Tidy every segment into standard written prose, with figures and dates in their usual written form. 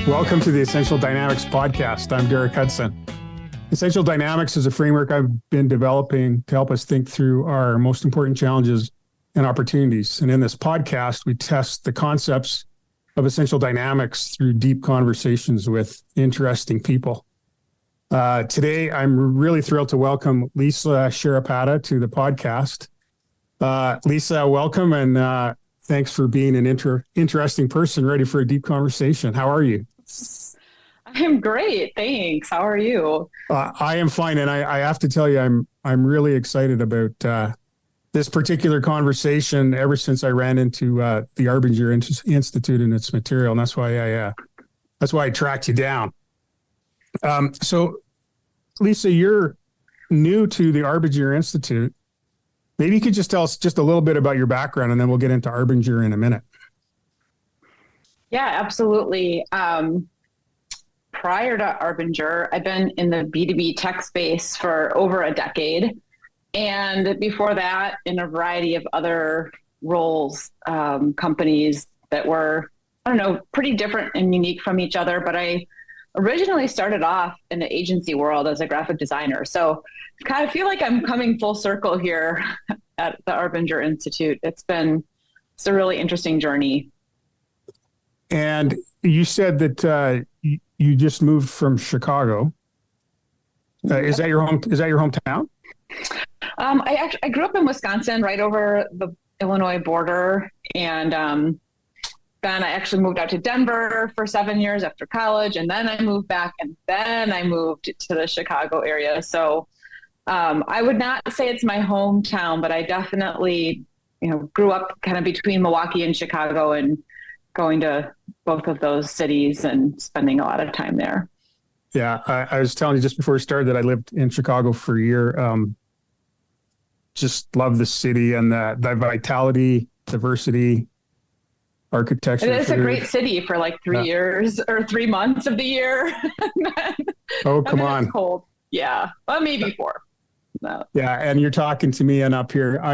Welcome to the Essential Dynamics podcast. I'm Derek Hudson. Essential Dynamics is a framework I've been developing to help us think through our most important challenges and opportunities. And in this podcast, we test the concepts of essential dynamics through deep conversations with interesting people. Today, I'm really thrilled to welcome Lisa Sharapata to the podcast. Lisa, welcome, and thanks for being an interesting person ready for a deep conversation. How are you? I'm great. Thanks. How are you? I am fine. And I have to tell you, I'm really excited about this particular conversation ever since I ran into the Arbinger Institute and its material. And that's why I tracked you down. So Lisa, you're new to the Arbinger Institute. Maybe you could just tell us just a little bit about your background, and then we'll get into Arbinger in a minute. Yeah, absolutely. Prior to Arbinger, I've been in the B2B tech space for over a decade. And before that, in a variety of other roles, companies that were, pretty different and unique from each other. But I originally started off in the agency world as a graphic designer. So I kind of feel like I'm coming full circle here at the Arbinger Institute. It's a really interesting journey. And you said that you just moved from Chicago. Is that your hometown? I grew up in Wisconsin, right over the Illinois border, and then I actually moved out to Denver for 7 years after college, and then I moved back, and then I moved to the Chicago area. So I would not say it's my hometown, but I definitely, grew up kind of between Milwaukee and Chicago, and going to both of those cities and spending a lot of time there. Yeah, I was telling you just before we started that I lived in Chicago for a year. Just love the city and the vitality, diversity, architecture. It's a great city for like 3 years or 3 months of the year. Oh, come on. It's cold. Yeah. Well, maybe 4. No. Yeah. And you're talking to me, and I'm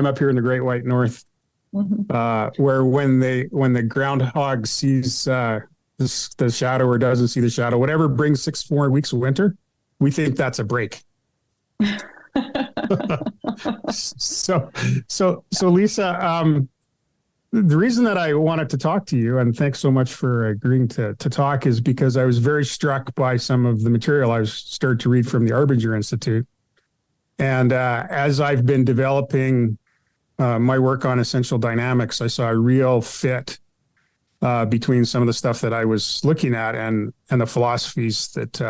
up here in the Great White North, where when the groundhog sees the shadow or doesn't see the shadow, whatever brings 6 more weeks of winter, we think that's a break. So Lisa, the reason that I wanted to talk to you, and thanks so much for agreeing to talk, is because I was very struck by some of the material I started to read from the Arbinger Institute. And as I've been developing my work on essential dynamics, I saw a real fit between some of the stuff that I was looking at and the philosophies that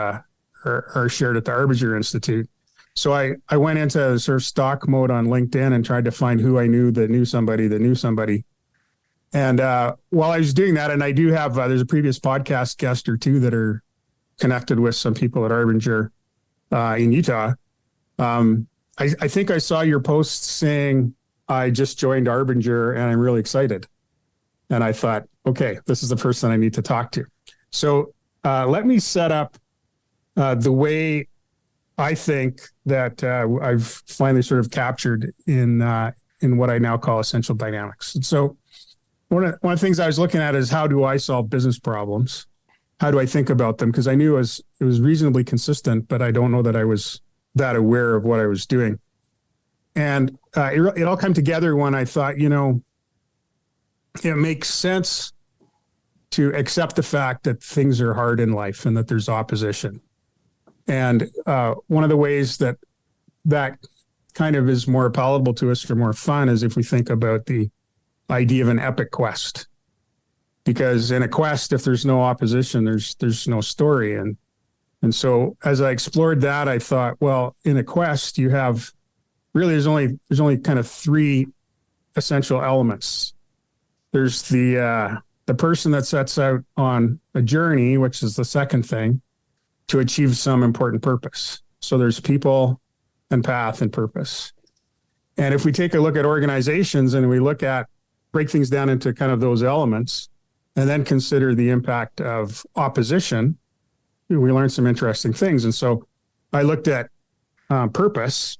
are shared at the Arbinger Institute. So I went into sort of stock mode on LinkedIn and tried to find who I knew that knew somebody that knew somebody. And while I was doing that, and I do have, there's a previous podcast guest or two that are connected with some people at Arbinger in Utah. I think I saw your post saying, I just joined Arbinger and I'm really excited. And I thought, okay, this is the person I need to talk to. So let me set up the way I think that I've finally sort of captured in what I now call essential dynamics. And so one of the things I was looking at is, how do I solve business problems? How do I think about them? Because I knew it was reasonably consistent, but I don't know that I was that aware of what I was doing. And it all came together when I thought, it makes sense to accept the fact that things are hard in life and that there's opposition. And one of the ways that kind of is more palatable to us or more fun is if we think about the idea of an epic quest. Because in a quest, if there's no opposition, there's no story. And so as I explored that, I thought, well, in a quest, you have really, there's only kind of 3 essential elements. There's the person that sets out on a journey, which is the second thing, to achieve some important purpose. So there's people and path and purpose. And if we take a look at organizations and we break things down into kind of those elements, and then consider the impact of opposition, we learn some interesting things. And so I looked at purpose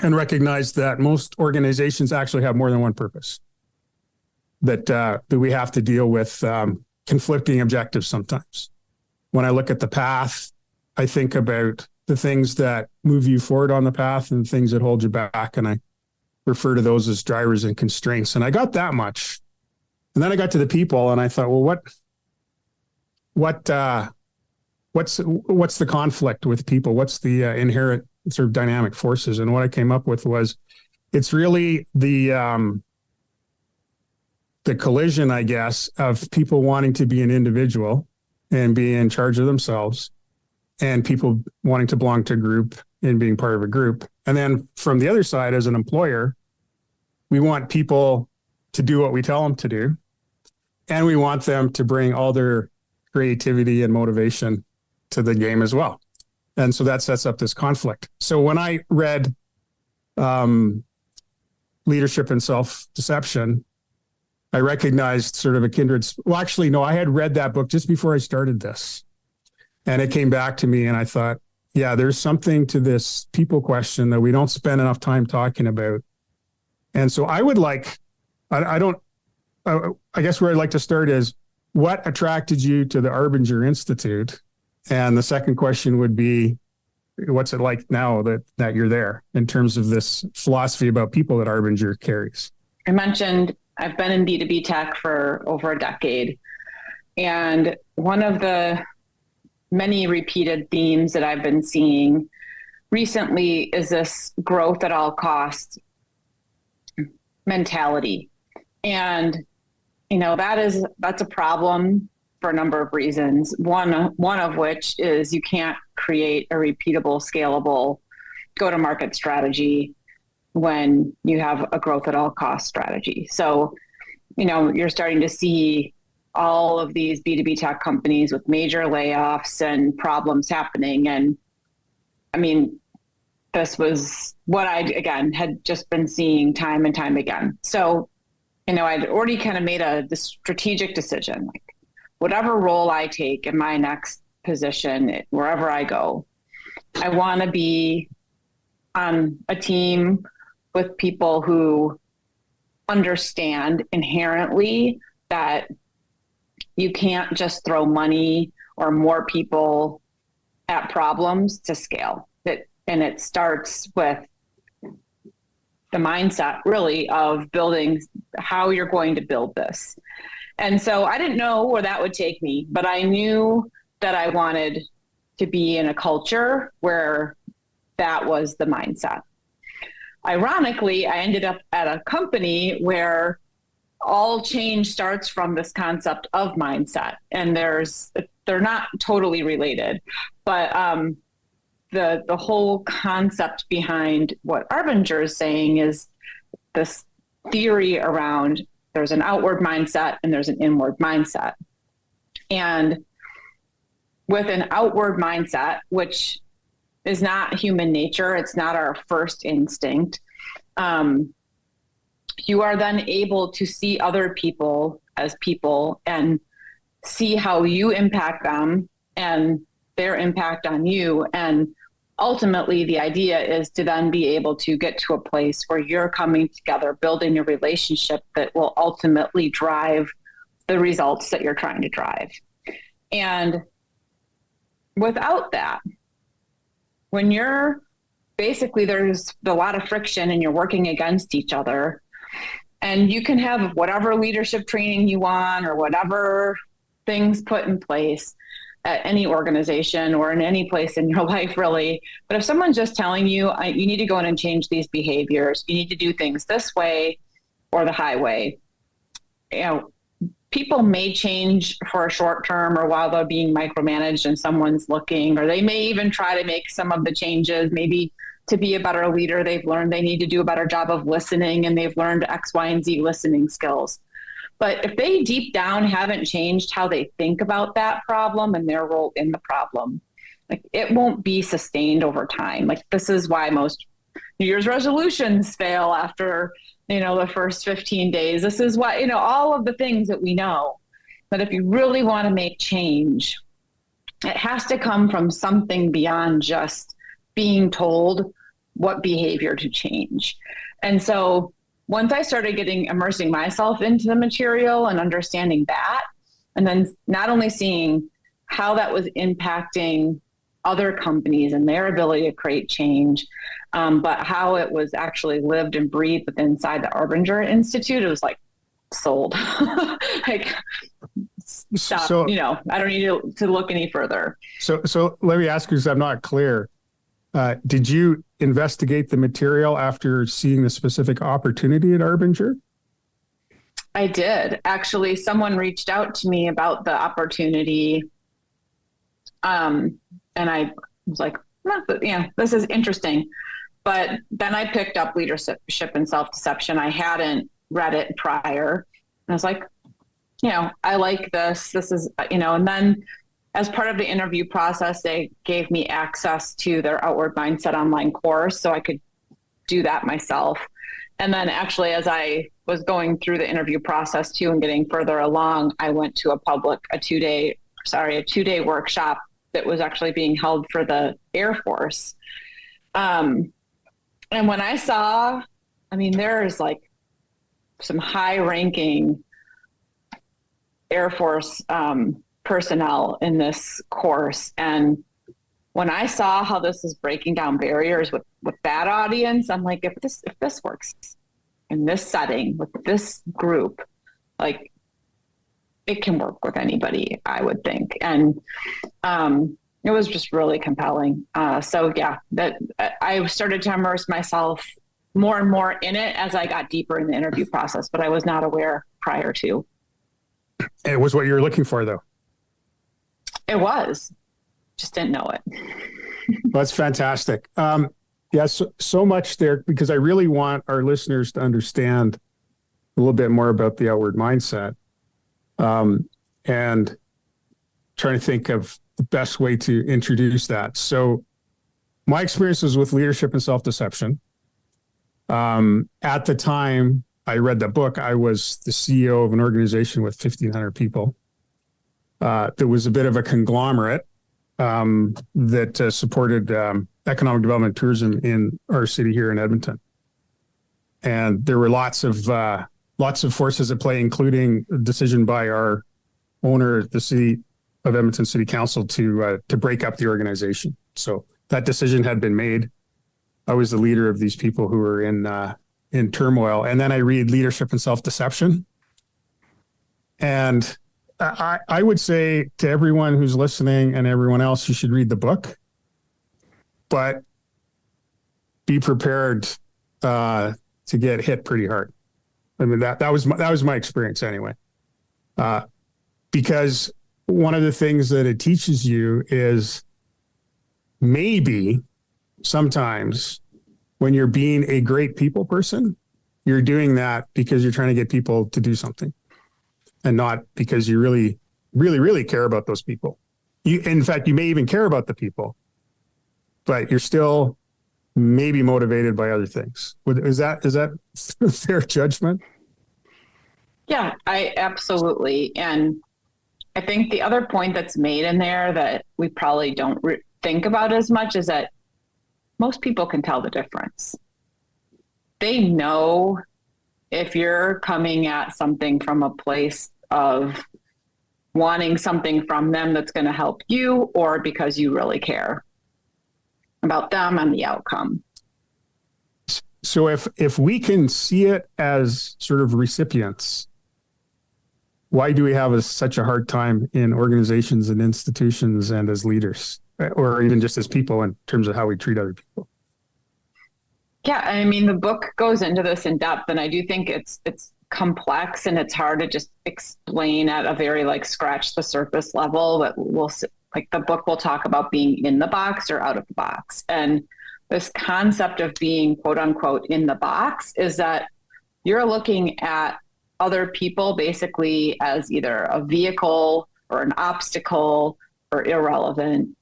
and recognized that most organizations actually have more than one purpose, that we have to deal with conflicting objectives sometimes. when I look at the path, I think about the things that move you forward on the path and things that hold you back. And I refer to those as drivers and constraints. And I got that much. And then I got to the people and I thought, well, what's the conflict with people? What's the inherent sort of dynamic forces? And what I came up with was, it's really the collision, I guess, of people wanting to be an individual and be in charge of themselves, and people wanting to belong to a group and being part of a group. And then from the other side, as an employer, we want people to do what we tell them to do. And we want them to bring all their creativity and motivation to the game as well. And so that sets up this conflict. So when I read Leadership and Self-Deception, I recognized sort of a kindred. Well, actually, no, I had read that book just before I started this. And it came back to me and I thought, yeah, there's something to this people question that we don't spend enough time talking about. And so I would like, I guess where I'd like to start is, what attracted you to the Arbinger Institute? And the second question would be, what's it like now that you're there in terms of this philosophy about people that Arbinger carries? I mentioned I've been in B2B tech for over a decade. And one of the many repeated themes that I've been seeing recently is this growth at all costs mentality. And, that's a problem for a number of reasons. One of which is you can't create a repeatable, scalable go-to-market strategy when you have a growth at all cost strategy. So, you're starting to see all of these B2B tech companies with major layoffs and problems happening. And I mean, this was what I, again, had just been seeing time and time again. So, I'd already kind of made the strategic decision, like whatever role I take in my next position, wherever I go, I want to be on a team with people who understand inherently that you can't just throw money or more people at problems to scale. And it starts with the mindset, really, of building how you're going to build this. And so I didn't know where that would take me, but I knew that I wanted to be in a culture where that was the mindset. Ironically, I ended up at a company where all change starts from this concept of mindset, and they're not totally related, but the whole concept behind what Arbinger is saying is this theory around there's an outward mindset and there's an inward mindset. And with an outward mindset, which is not human nature, it's not our first instinct, you are then able to see other people as people and see how you impact them and their impact on you. And ultimately, the idea is to then be able to get to a place where you're coming together, building a relationship that will ultimately drive the results that you're trying to drive. And without that, when you're basically, there's a lot of friction and you're working against each other, and you can have whatever leadership training you want or whatever things put in place at any organization or in any place in your life, really. But if someone's just telling you, you need to go in and change these behaviors, you need to do things this way or the highway, people may change for a short term or while they're being micromanaged and someone's looking, or they may even try to make some of the changes, maybe to be a better leader. They've learned they need to do a better job of listening, and they've learned X, Y, and Z listening skills. But if they deep down haven't changed how they think about that problem and their role in the problem, like, it won't be sustained over time. Like, this is why most New Year's resolutions fail after, the first 15 days. This is why, all of the things that we know. But if you really want to make change, it has to come from something beyond just being told what behavior to change. And so once I started immersing myself into the material and understanding that, and then not only seeing how that was impacting other companies and their ability to create change, but how it was actually lived and breathed within inside the Arbinger Institute. It was like sold. Like, stop. So, I don't need to look any further. So let me ask you, because I'm not clear. Did you investigate the material after seeing the specific opportunity at Arbinger? I did. Actually, someone reached out to me about the opportunity. And I was like, this is interesting. But then I picked up Leadership and Self-Deception. I hadn't read it prior. And I was like, I like this. This is, and then as part of the interview process, they gave me access to their Outward Mindset online course, so I could do that myself. And then actually, as I was going through the interview process too and getting further along, I went to a two-day workshop that was actually being held for the Air Force. And when I saw, there's like some high-ranking Air Force personnel in this course. And when I saw how this is breaking down barriers with that audience, I'm like, if this works in this setting with this group, like, it can work with anybody, I would think. And it was just really compelling. That I started to immerse myself more and more in it as I got deeper in the interview process, but I was not aware prior to. It was what you were looking for, though. It was. Just didn't know it. That's fantastic. So much there, because I really want our listeners to understand a little bit more about the Outward Mindset, and trying to think of the best way to introduce that. So my experiences with Leadership and Self-Deception, at the time I read the book, I was the CEO of an organization with 1,500 people. There was a bit of a conglomerate that supported economic development, tourism in our city here in Edmonton, and there were lots of forces at play, including a decision by our owner, the City of Edmonton City Council, to break up the organization. So that decision had been made. I was the leader of these people who were in turmoil, and then I read Leadership and Self-Deception, and I would say to everyone who's listening and everyone else, you should read the book, but be prepared to get hit pretty hard. That was my experience anyway. Because one of the things that it teaches you is maybe sometimes when you're being a great people person, you're doing that because you're trying to get people to do something, and not because you really, really, really care about those people. In fact, you may even care about the people, but you're still maybe motivated by other things. Is that a fair judgment? Yeah, I absolutely. And I think the other point that's made in there that we probably don't think about as much is that most people can tell the difference. They know if you're coming at something from a place of wanting something from them that's going to help you, or because you really care about them and the outcome. So if we can see it as sort of recipients, why do we have such a hard time in organizations and institutions and as leaders, or even just as people, in terms of how we treat other people? Yeah, the book goes into this in depth, and I do think it's complex and it's hard to just explain at a very scratch the surface level. But the book will talk about being in the box or out of the box, and this concept of being quote unquote in the box is that you're looking at other people basically as either a vehicle or an obstacle or irrelevant.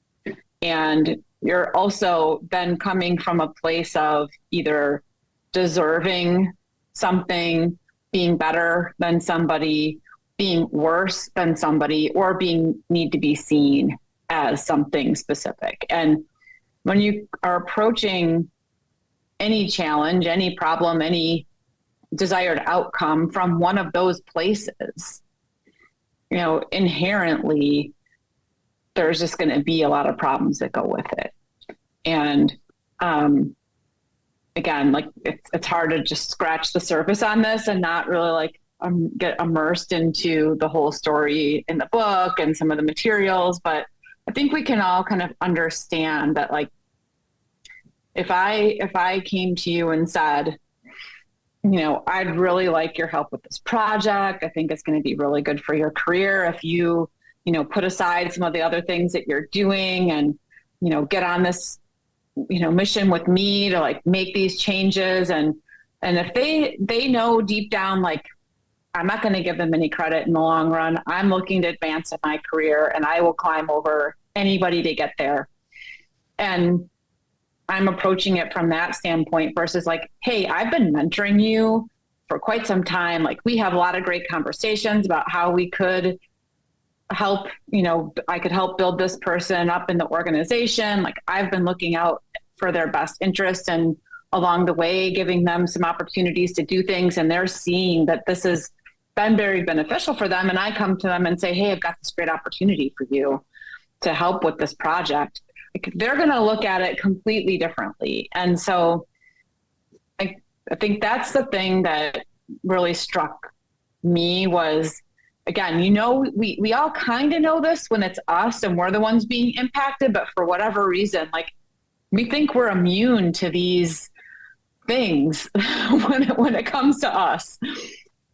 And you're also then coming from a place of either deserving something, being better than somebody, being worse than somebody, or need to be seen as something specific. And when you are approaching any challenge, any problem, any desired outcome from one of those places, inherently there's just going to be a lot of problems that go with it. And again, like it's hard to just scratch the surface on this and not really like get immersed into the whole story in the book and some of the materials. But I think we can all kind of understand that, like, if I came to you and said, I'd really like your help with this project. I think it's going to be really good for your career if you, put aside some of the other things that you're doing and, get on this, mission with me to like make these changes. And if they know deep down, like, I'm not going to give them any credit in the long run. I'm looking to advance in my career and I will climb over anybody to get there. And I'm approaching it from that standpoint versus like, hey, I've been mentoring you for quite some time. Like, we have a lot of great conversations about how we could help, I could help build this person up in the organization. Like, I've been looking out for their best interests and along the way, giving them some opportunities to do things. And they're seeing that this has been very beneficial for them. And I come to them and say, hey, I've got this great opportunity for you to help with this project. Like, they're going to look at it completely differently. And so I think that's the thing that really struck me was, again, we all kind of know this when it's us and we're the ones being impacted, but for whatever reason, like, we think we're immune to these things when it comes to us.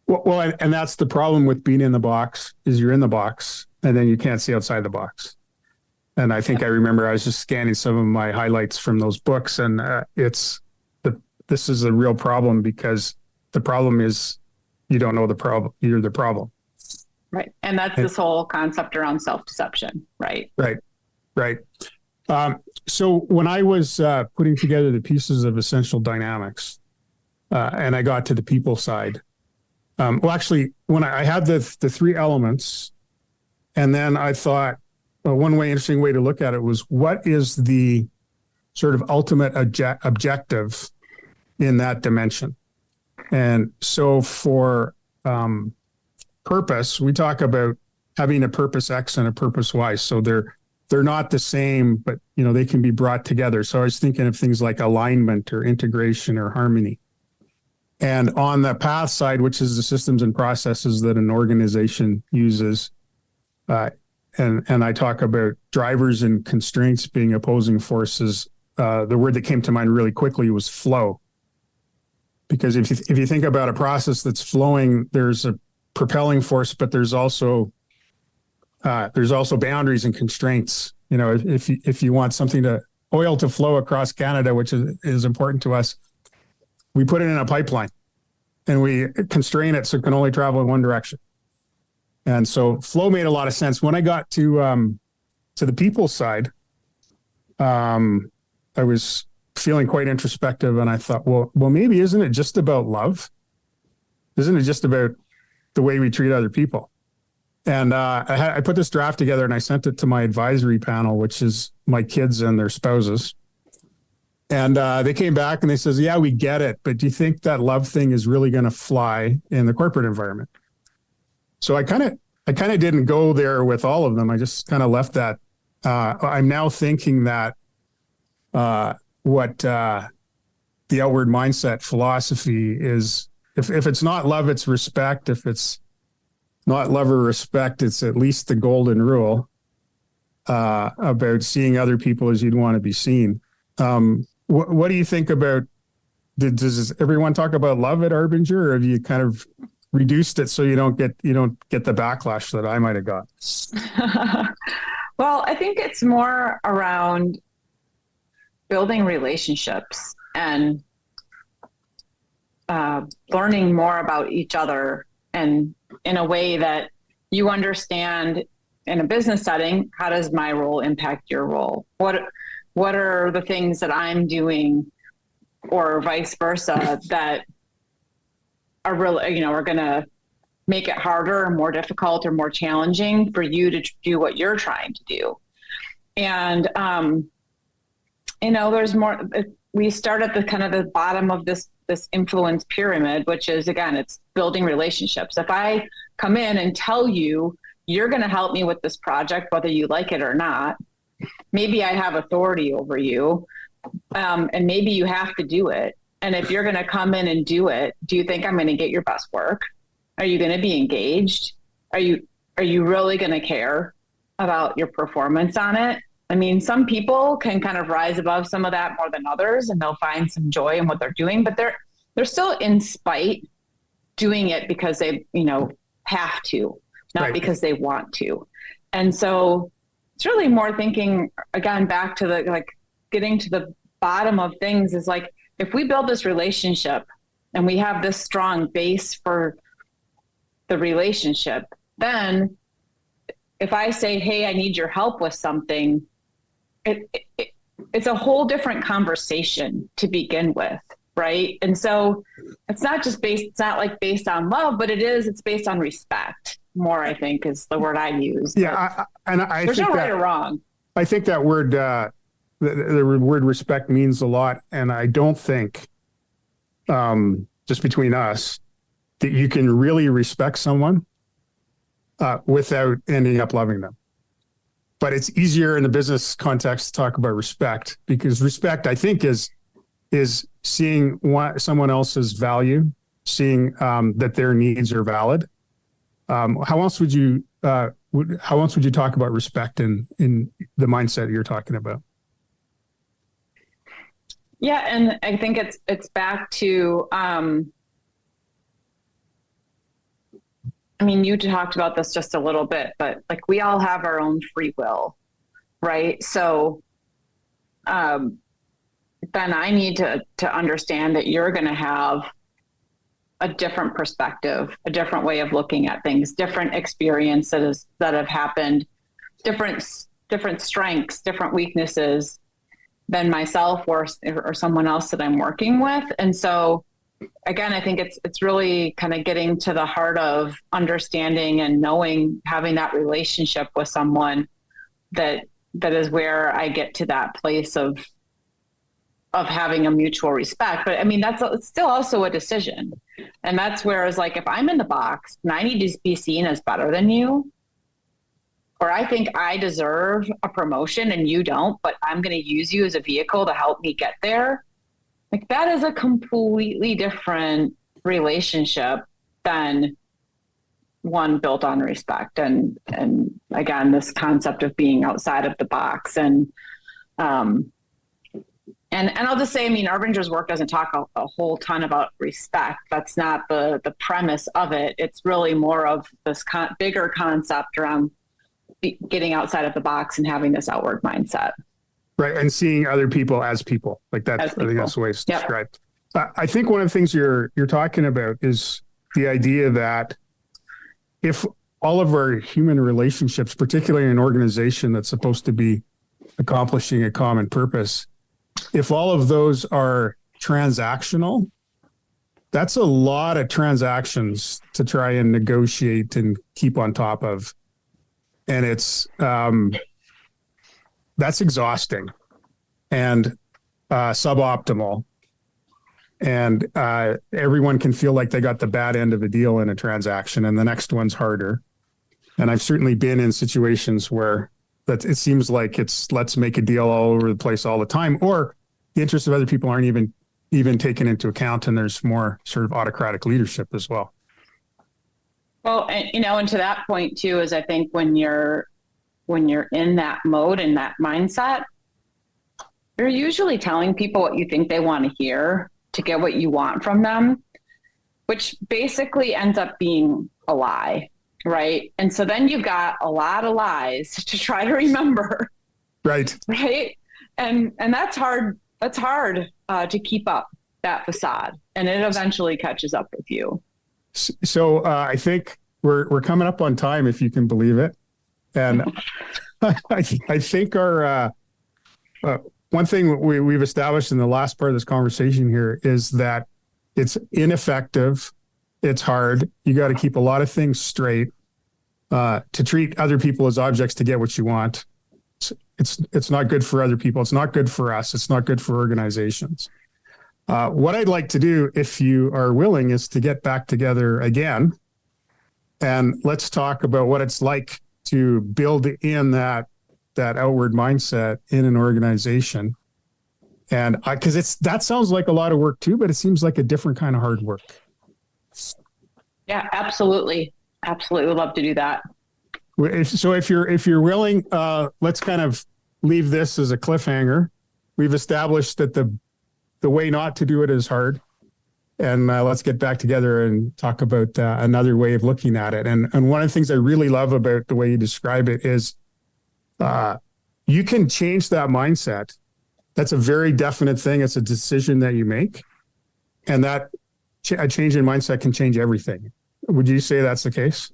Well, and that's the problem with being in the box is you're in the box and then you can't see outside the box. And I think I remember I was just scanning some of my highlights from those books, and this is a real problem because the problem is you don't know the problem. You're the problem. Right. And that's this whole concept around self-deception, right? Right. So when I was putting together the pieces of Essential Dynamics, and I got to the people side, actually, when I had the three elements, and then I thought, one interesting way to look at it was, what is the sort of ultimate objective in that dimension? And so for purpose, we talk about having a purpose X and a purpose Y. So they're not the same, but they can be brought together. So I was thinking of things like alignment or integration or harmony. And on the path side, which is the systems and processes that an organization uses, and I talk about drivers and constraints being opposing forces. The word that came to mind really quickly was flow. Because if you think about a process that's flowing, there's a propelling force, but there's also boundaries and constraints. If you want oil to flow across Canada, which is important to us, we put it in a pipeline and we constrain it so it can only travel in one direction. And so flow made a lot of sense. When I got to the people side, I was feeling quite introspective, and I thought, well, maybe isn't it just about love? Isn't it just about the way we treat other people? And I put this draft together and I sent it to my advisory panel, which is my kids and their spouses. And they came back and they says, yeah, we get it, but do you think that love thing is really going to fly in the corporate environment? So I kind of didn't go there with all of them. I just kind of left that. I'm now thinking that what the outward mindset philosophy is, if it's not love, it's respect. If it's not love or respect, it's at least the golden rule about seeing other people as you'd want to be seen. What do you think about, does everyone talk about love at Arbinger, or have you kind of reduced it so you don't get the backlash that I might have got? Well, I think it's more around building relationships and learning more about each other, and in a way that you understand in a business setting, how does my role impact your role? What are the things that I'm doing, or vice versa, that are really, are going to make it harder or more difficult or more challenging for you to do what you're trying to do. And, there's more, we start at the kind of the bottom of this influence pyramid, which is, again, it's building relationships. If I come in and tell you you're going to help me with this project, whether you like it or not. Maybe I have authority over you, and maybe you have to do it. And if you're going to come in and do it, do you think I'm going to get your best work? Are you going to be engaged? Are you really going to care about your performance on it? I mean, some people can kind of rise above some of that more than others, and they'll find some joy in what they're doing, but they're still in spite doing it because they, have to, not because they want to. And so it's really more thinking, again, back to the, getting to the bottom of things is if we build this relationship and we have this strong base for the relationship, then if I say, hey, I need your help with something, it's a whole different conversation to begin with. Right. And so it's not based on love, but it's based on respect more, I think, is the word I use. Yeah. There's no right or wrong. I think that word, the word respect means a lot. And I don't think, just between us, that you can really respect someone without ending up loving them. But it's easier in the business context to talk about respect, because respect, I think, is seeing someone else's value, seeing that their needs are valid. How else would you talk about respect in the mindset you're talking about? Yeah, and I think it's back to you talked about this just a little bit, but we all have our own free will, right? So then I need to understand that you're going to have a different perspective, a different way of looking at things, different experiences that have happened, different strengths, different weaknesses than myself or someone else that I'm working with. And so again, I think it's really kind of getting to the heart of understanding and knowing, having that relationship with someone that is where I get to that place of having a mutual respect. But it's still also a decision. And that's where it's if I'm in the box and I need to be seen as better than you, or I think I deserve a promotion and you don't, but I'm going to use you as a vehicle to help me get there. That is a completely different relationship than one built on respect. And again, this concept of being outside of the box. And I'll just say, Arbinger's work doesn't talk a whole ton about respect. That's not the premise of it. It's really more of this bigger concept around getting outside of the box and having this outward mindset. Right. And seeing other people as people. I think that's the way it's described. I think one of the things you're talking about is the idea that if all of our human relationships, particularly in an organization that's supposed to be accomplishing a common purpose, if all of those are transactional, that's a lot of transactions to try and negotiate and keep on top of. And it's, that's exhausting and suboptimal. And everyone can feel like they got the bad end of a deal in a transaction and the next one's harder. And I've certainly been in situations where it seems like it's let's make a deal all over the place all the time, or the interests of other people aren't even taken into account, and there's more sort of autocratic leadership as well. Well, and to that point too, is I think when you're in that mode and that mindset, you're usually telling people what you think they want to hear to get what you want from them, which basically ends up being a lie. Right. And so then you've got a lot of lies to try to remember. Right. Right. And that's hard. That's hard to keep up that facade, and it eventually catches up with you. So I think we're coming up on time, if you can believe it. And I think our one thing we've established in the last part of this conversation here is that it's ineffective. It's hard. You got to keep a lot of things straight. To treat other people as objects to get what you want. It's not good for other people. It's not good for us. It's not good for organizations. What I'd like to do, if you are willing, is to get back together again And let's talk about what it's like to build in that outward mindset in an organization. And because that sounds like a lot of work too, but it seems like a different kind of hard work. Yeah, absolutely. Absolutely. Would love to do that. If you're willing, let's kind of leave this as a cliffhanger. We've established that the way not to do it is hard. And let's get back together and talk about another way of looking at it. And one of the things I really love about the way you describe it is you can change that mindset. That's a very definite thing. It's a decision that you make. And that a change in mindset can change everything. Would you say that's the case?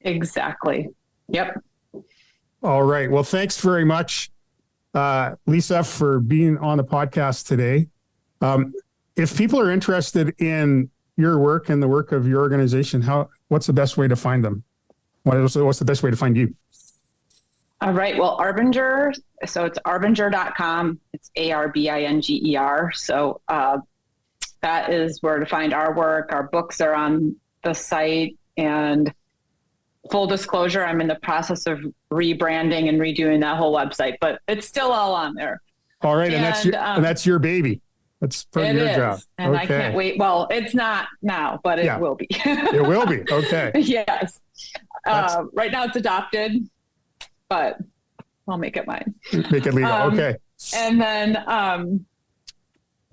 Exactly. Yep. All right. Well, thanks very much, Lisa, for being on the podcast today. If people are interested in your work and the work of your organization, what's the best way to find them? What's the best way to find you? All right. Well, Arbinger. So it's arbinger.com. It's ARBINGER. So that is where to find our work. Our books are on the site, and full disclosure, I'm in the process of rebranding and redoing that whole website, but it's still all on there. All right. And that's your baby. That's part of your job. And I can't wait. Well, it's not now, but it will be. It will be. Okay. Yes. Right now it's adopted, but I'll make it mine. Make it legal. Okay. And then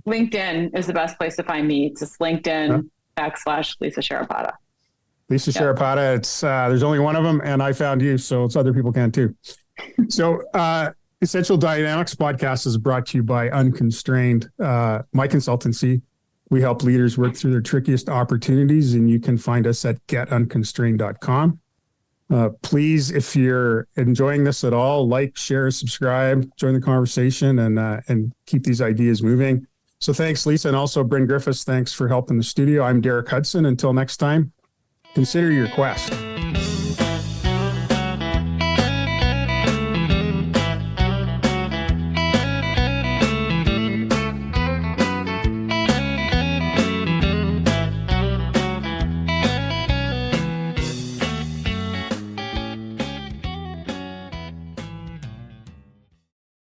LinkedIn is the best place to find me. It's just LinkedIn / Lisa Sharapata. Lisa Sharapata. It's there's only one of them, and I found you, so it's other people can too. So Essential Dynamics podcast is brought to you by Unconstrained, my consultancy. We help leaders work through their trickiest opportunities, and you can find us at getunconstrained.com. Please, if you're enjoying this at all, like, share, subscribe, join the conversation, and keep these ideas moving. So thanks, Lisa, and also Bryn Griffiths. Thanks for helping the studio. I'm Derek Hudson. Until next time, consider your quest.